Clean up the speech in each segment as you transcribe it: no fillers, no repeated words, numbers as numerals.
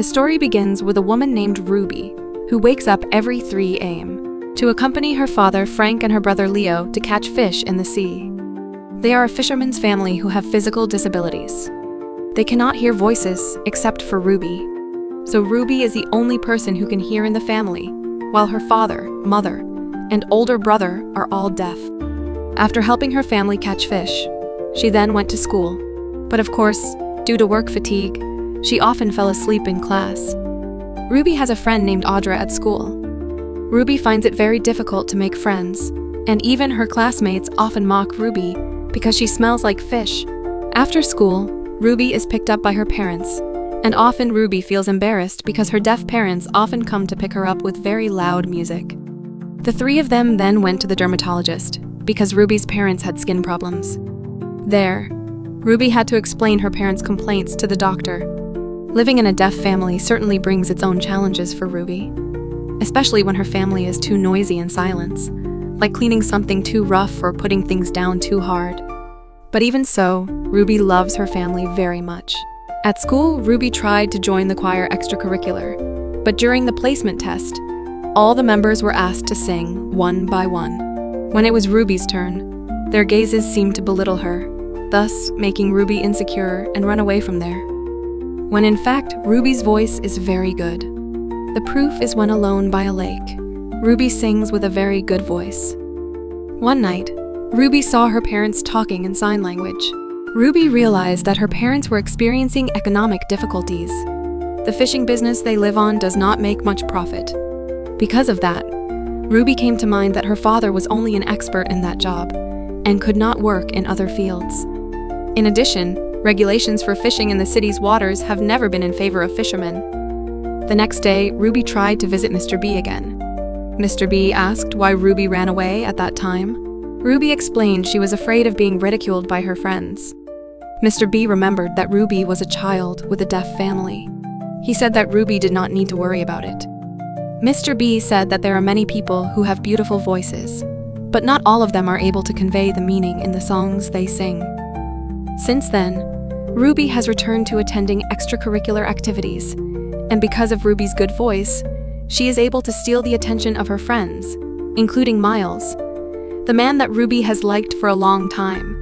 The story begins with a woman named Ruby, who wakes up every 3 a.m. to accompany her father Frank and her brother Leo to catch fish in the sea. They are a fisherman's family who have physical disabilities. They cannot hear voices except for Ruby, so Ruby is the only person who can hear in the family, while her father, mother, and older brother are all deaf. After helping her family catch fish, she then went to school. But of course, due to work fatigue, she often fell asleep in class. Ruby has a friend named Audra at school. Ruby finds it very difficult to make friends, and even her classmates often mock Ruby because she smells like fish. After school, Ruby is picked up by her parents, and often Ruby feels embarrassed because her deaf parents often come to pick her up with very loud music. The 3 of them then went to the dermatologist because Ruby's parents had skin problems. There, Ruby had to explain her parents' complaints to the doctor. Living in a deaf family certainly brings its own challenges for Ruby, especially when her family is too noisy in silence, like cleaning something too rough or putting things down too hard. But even so, Ruby loves her family very much. At school, Ruby tried to join the choir extracurricular, but during the placement test, all the members were asked to sing one by one. When it was Ruby's turn, their gazes seemed to belittle her, thus making Ruby insecure and run away from there. When in fact, Ruby's voice is very good. The proof is when alone by a lake, Ruby sings with a very good voice. One night, Ruby saw her parents talking in sign language. Ruby realized that her parents were experiencing economic difficulties. The fishing business they live on does not make much profit. Because of that, Ruby came to mind that her father was only an expert in that job and could not work in other fields. In addition, regulations for fishing in the city's waters have never been in favor of fishermen. The next day, Ruby tried to visit Mr. B again. Mr. B asked why Ruby ran away at that time. Ruby explained she was afraid of being ridiculed by her friends. Mr. B remembered that Ruby was a child with a deaf family. He said that Ruby did not need to worry about it. Mr. B said that there are many people who have beautiful voices, but not all of them are able to convey the meaning in the songs they sing. Since then, Ruby has returned to attending extracurricular activities, and because of Ruby's good voice, she is able to steal the attention of her friends, including Miles, the man that Ruby has liked for a long time.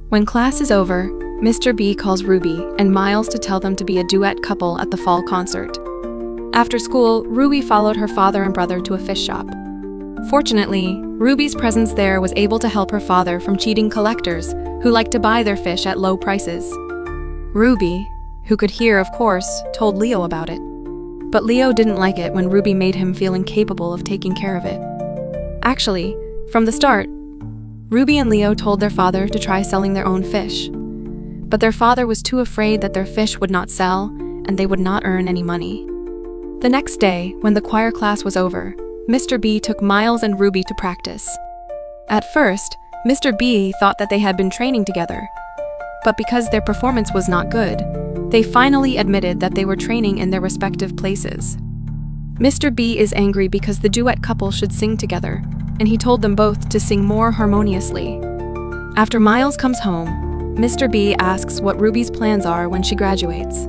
When class is over, Mr. B calls Ruby and Miles to tell them to be a duet couple at the fall concert. After school, Ruby followed her father and brother to a fish shop. Fortunately, Ruby's presence there was able to help her father from cheating collectors who like to buy their fish at low prices. Ruby, who could hear of course, told Leo about it. But Leo didn't like it when Ruby made him feel incapable of taking care of it. Actually, from the start, Ruby and Leo told their father to try selling their own fish. But their father was too afraid that their fish would not sell and they would not earn any money. The next day, when the choir class was over, Mr. B took Miles and Ruby to practice. At first, Mr. B thought that they had been training together, but because their performance was not good, they finally admitted that they were training in their respective places. Mr. B is angry because the duet couple should sing together, and he told them both to sing more harmoniously. After Miles comes home, Mr. B asks what Ruby's plans are when she graduates.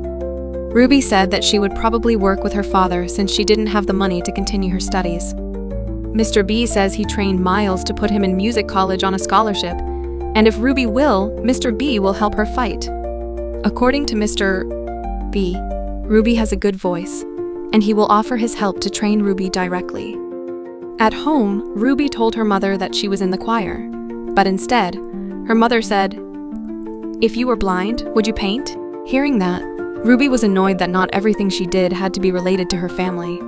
Ruby said that she would probably work with her father since she didn't have the money to continue her studies. Mr. B says he trained Miles to put him in music college on a scholarship, and if Ruby will, Mr. B will help her fight. According to Mr. B, Ruby has a good voice, and he will offer his help to train Ruby directly. At home, Ruby told her mother that she was in the choir, but instead, her mother said, "If you were blind, would you paint?" Hearing that, Ruby was annoyed that not everything she did had to be related to her family.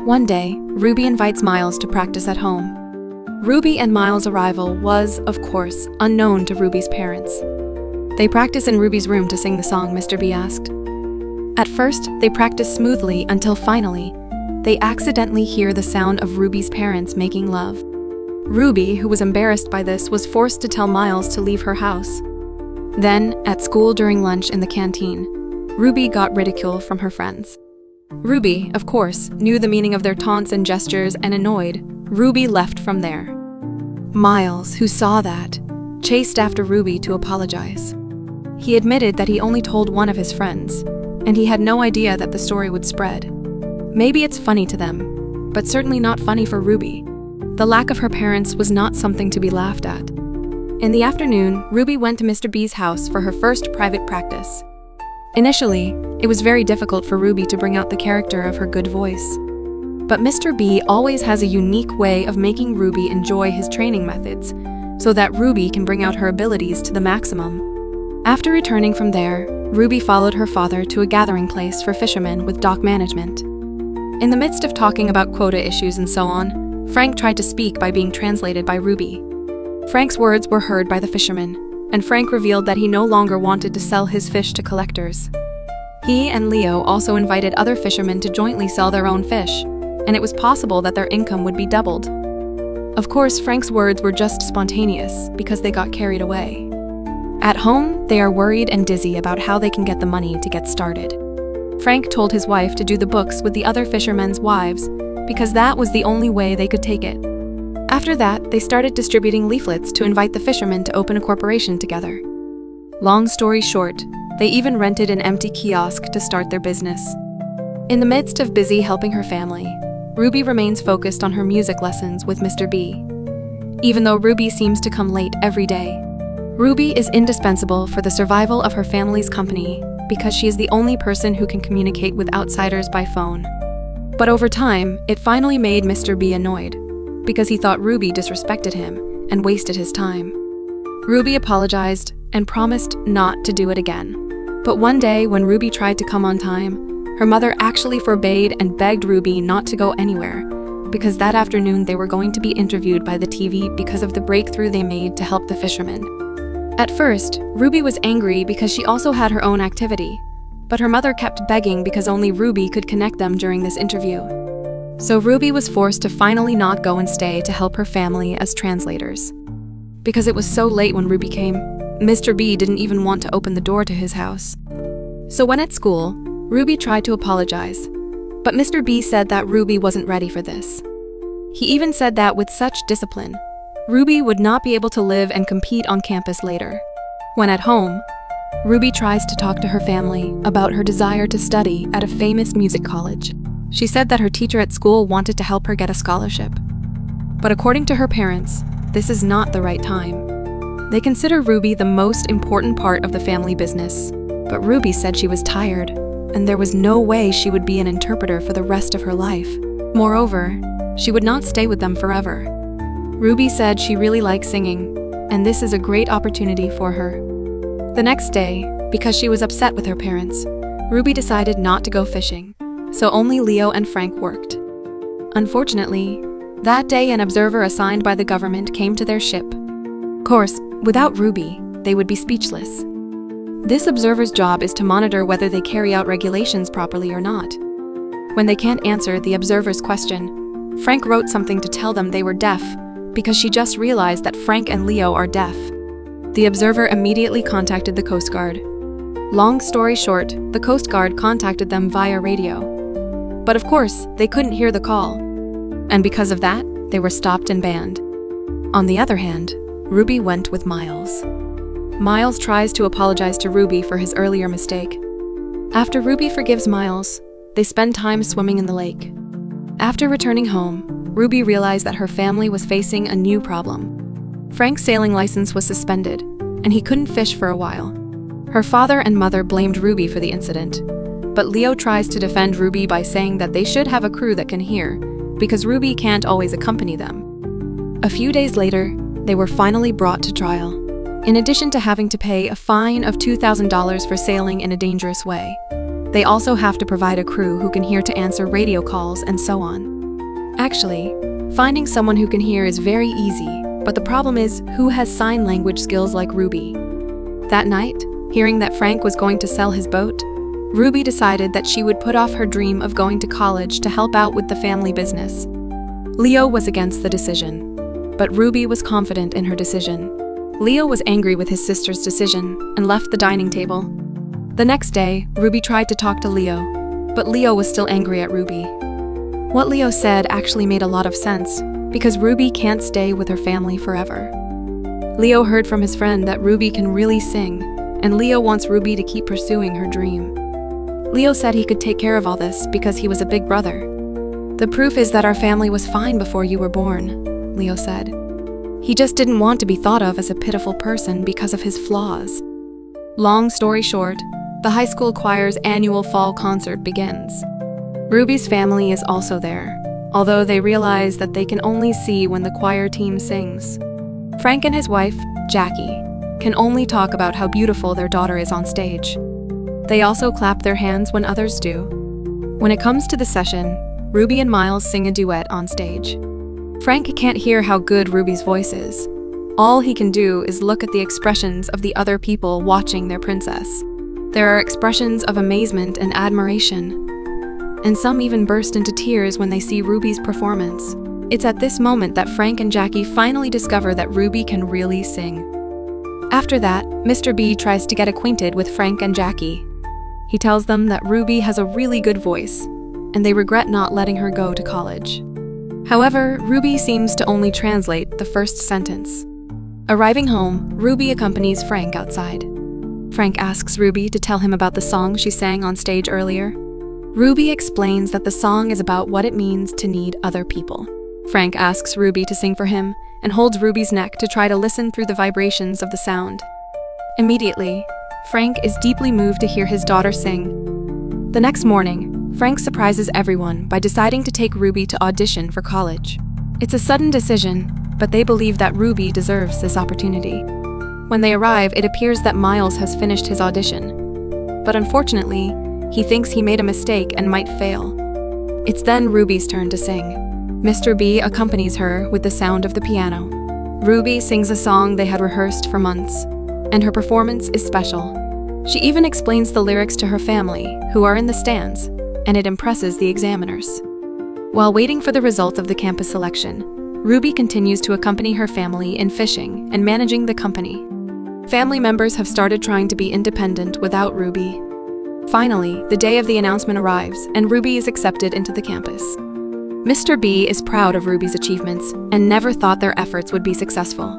One day, Ruby invites Miles to practice at home. Ruby and Miles' arrival was, of course, unknown to Ruby's parents. They practice in Ruby's room to sing the song Mr. B asked. At first, they practice smoothly until finally, they accidentally hear the sound of Ruby's parents making love. Ruby, who was embarrassed by this, was forced to tell Miles to leave her house. Then, at school during lunch in the canteen, Ruby got ridicule from her friends. Ruby, of course, knew the meaning of their taunts and gestures, and annoyed, Ruby left from there. Miles, who saw that, chased after Ruby to apologize. He admitted that he only told one of his friends, and he had no idea that the story would spread. Maybe it's funny to them, but certainly not funny for Ruby. The lack of her parents was not something to be laughed at. In the afternoon, Ruby went to Mr. B's house for her first private practice. Initially, it was very difficult for Ruby to bring out the character of her good voice. But Mr. B always has a unique way of making Ruby enjoy his training methods, so that Ruby can bring out her abilities to the maximum. After returning from there, Ruby followed her father to a gathering place for fishermen with dock management. In the midst of talking about quota issues and so on, Frank tried to speak by being translated by Ruby. Frank's words were heard by the fishermen, and Frank revealed that he no longer wanted to sell his fish to collectors. He and Leo also invited other fishermen to jointly sell their own fish, and it was possible that their income would be doubled. Of course, Frank's words were just spontaneous because they got carried away. At home, they are worried and dizzy about how they can get the money to get started. Frank told his wife to do the books with the other fishermen's wives because that was the only way they could take it. After that, they started distributing leaflets to invite the fishermen to open a corporation together. Long story short, they even rented an empty kiosk to start their business. In the midst of busy helping her family, Ruby remains focused on her music lessons with Mr. B. Even though Ruby seems to come late every day, Ruby is indispensable for the survival of her family's company because she is the only person who can communicate with outsiders by phone. But over time, it finally made Mr. B annoyed because he thought Ruby disrespected him and wasted his time. Ruby apologized and promised not to do it again. But one day, when Ruby tried to come on time, her mother actually forbade and begged Ruby not to go anywhere because that afternoon they were going to be interviewed by the TV because of the breakthrough they made to help the fishermen. At first, Ruby was angry because she also had her own activity, but her mother kept begging because only Ruby could connect them during this interview. So Ruby was forced to finally not go and stay to help her family as translators. Because it was so late when Ruby came, Mr. B didn't even want to open the door to his house. So when at school, Ruby tried to apologize, but Mr. B said that Ruby wasn't ready for this. He even said that with such discipline, Ruby would not be able to live and compete on campus later. When at home, Ruby tries to talk to her family about her desire to study at a famous music college. She said that her teacher at school wanted to help her get a scholarship. But according to her parents, this is not the right time. They consider Ruby the most important part of the family business, but Ruby said she was tired, and there was no way she would be an interpreter for the rest of her life. Moreover, she would not stay with them forever. Ruby said she really likes singing, and this is a great opportunity for her. The next day, because she was upset with her parents, Ruby decided not to go fishing, so only Leo and Frank worked. Unfortunately, that day an observer assigned by the government came to their ship. Of course, without Ruby, they would be speechless. This observer's job is to monitor whether they carry out regulations properly or not. When they can't answer the observer's question, Frank wrote something to tell them they were deaf because she just realized that Frank and Leo are deaf. The observer immediately contacted the Coast Guard. Long story short, the Coast Guard contacted them via radio. But of course, they couldn't hear the call. And because of that, they were stopped and banned. On the other hand, Ruby went with Miles. Miles tries to apologize to Ruby for his earlier mistake. After Ruby forgives Miles, they spend time swimming in the lake. After returning home, Ruby realized that her family was facing a new problem. Frank's sailing license was suspended, and he couldn't fish for a while. Her father and mother blamed Ruby for the incident, but Leo tries to defend Ruby by saying that they should have a crew that can hear, because Ruby can't always accompany them. A few days later, they were finally brought to trial. In addition to having to pay a fine of $2,000 for sailing in a dangerous way, they also have to provide a crew who can hear to answer radio calls and so on. Actually, finding someone who can hear is very easy, but the problem is who has sign language skills like Ruby. That night, hearing that Frank was going to sell his boat, Ruby decided that she would put off her dream of going to college to help out with the family business. Leo was against the decision, but Ruby was confident in her decision. Leo was angry with his sister's decision and left the dining table. The next day, Ruby tried to talk to Leo, but Leo was still angry at Ruby. What Leo said actually made a lot of sense, because Ruby can't stay with her family forever. Leo heard from his friend that Ruby can really sing, and Leo wants Ruby to keep pursuing her dream. Leo said he could take care of all this because he was a big brother. "The proof is that our family was fine before you were born," Leo said. "He just didn't want to be thought of as a pitiful person because of his flaws." Long story short, the high school choir's annual fall concert begins. Ruby's family is also there, although they realize that they can only see when the choir team sings. Frank and his wife, Jackie, can only talk about how beautiful their daughter is on stage. They also clap their hands when others do. When it comes to the session, Ruby and Miles sing a duet on stage. Frank can't hear how good Ruby's voice is. All he can do is look at the expressions of the other people watching their princess. There are expressions of amazement and admiration, and some even burst into tears when they see Ruby's performance. It's at this moment that Frank and Jackie finally discover that Ruby can really sing. After that, Mr. B tries to get acquainted with Frank and Jackie. He tells them that Ruby has a really good voice, and they regret not letting her go to college. However, Ruby seems to only translate the first sentence. Arriving home, Ruby accompanies Frank outside. Frank asks Ruby to tell him about the song she sang on stage earlier. Ruby explains that the song is about what it means to need other people. Frank asks Ruby to sing for him and holds Ruby's neck to try to listen through the vibrations of the sound. Immediately, Frank is deeply moved to hear his daughter sing. The next morning, Frank surprises everyone by deciding to take Ruby to audition for college. It's a sudden decision, but they believe that Ruby deserves this opportunity. When they arrive, it appears that Miles has finished his audition. But unfortunately, he thinks he made a mistake and might fail. It's then Ruby's turn to sing. Mr. B accompanies her with the sound of the piano. Ruby sings a song they had rehearsed for months, and her performance is special. She even explains the lyrics to her family, who are in the stands, and it impresses the examiners. While waiting for the results of the campus selection, Ruby continues to accompany her family in fishing and managing the company. Family members have started trying to be independent without Ruby. Finally, the day of the announcement arrives, and Ruby is accepted into the campus. Mr. B is proud of Ruby's achievements and never thought their efforts would be successful.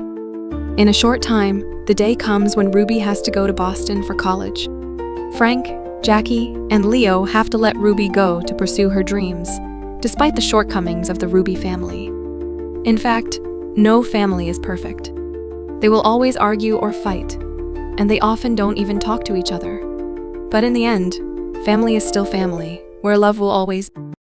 In a short time, the day comes when Ruby has to go to Boston for college. Frank, Jackie, and Leo have to let Ruby go to pursue her dreams, despite the shortcomings of the Ruby family. In fact, no family is perfect. They will always argue or fight, and they often don't even talk to each other. But in the end, family is still family, where love will always